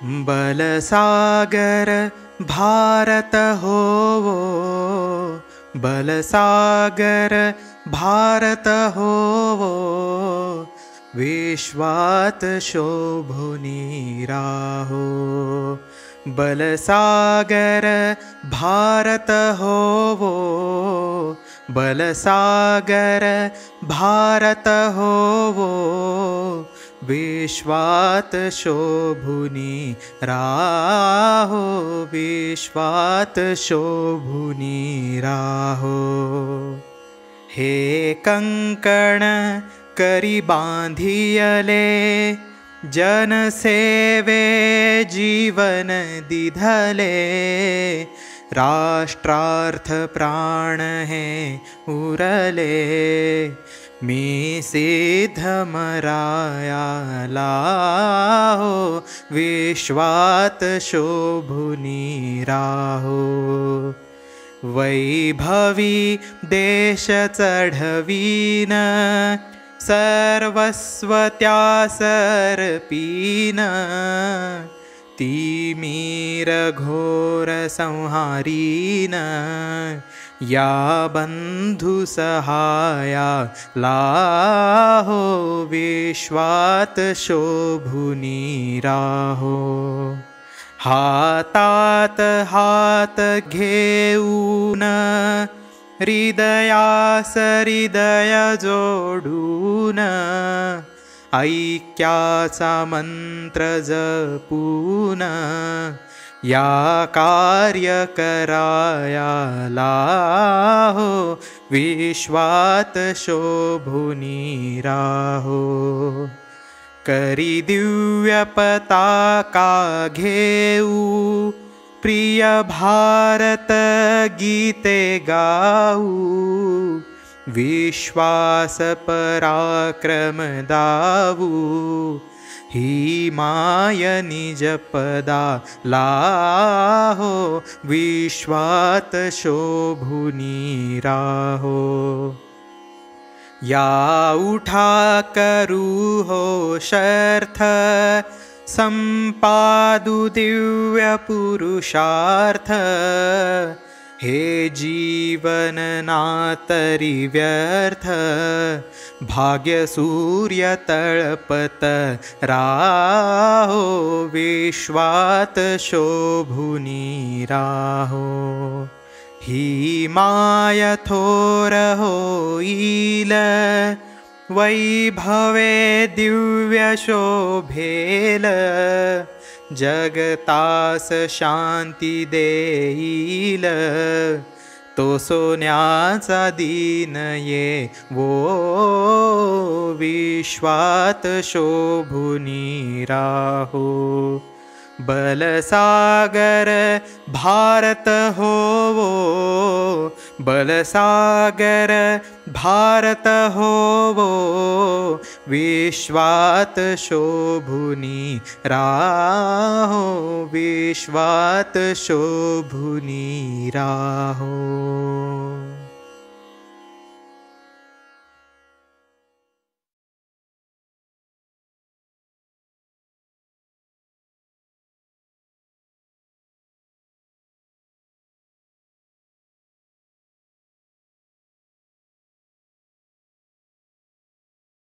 बलसागर भारत होवो, बलसागर भारत होवो, विश्वात शोभुनी राहो। बलसागर भारत होवो, बलसागर भारत होवो, विश्वात शोभुनी राहो, विश्वात शोभुनी राहो। हे कंकण करी बांधियले, जनसेवे जीवन दिधले, राष्ट्रार्थ प्राण हे उरले, मी सिद्ध मराया लाहो, विश्वात शोभुनी राहो। वैभवी देश चढवीन, सर्वस्व त्यास अर्पीन, तिमिर घोर संहारीन, या बंधु सहाया लाहो, विश्वात शोभुनी राहो। हातात हात घेऊन, हृदयास हृदय जोडून, ऐक्याचा मंत्र जपून, या कार्य कराया लाहो, विश्वात शोभुनी राहो। करी दिव्य पताका घेऊ, प्रिय भारत गीते गाऊ, विश्वास पराक्रम दावू, ही माय निज पदा लाहो, विश्वात शोभुनी राहो। या उठा करू हो शर्थ, संपादु दिव्य पुरुषार्थ, हे जीवन नातरी व्यर्थ, भाग्य सूर्य तळपत राहो, विश्वात शोभुनी राहो। ही माय थोर होईल, वैभवे दिव्य शोभेल, जगतास शांती देईल, तो सोन्याचा दिन ये वो, विश्वात शोभुनी राहो। बलसागर भारत होवो, बलसागर भारत होवो, विश्वात शोभुनी राहो, विश्वात शोभुनी राहो।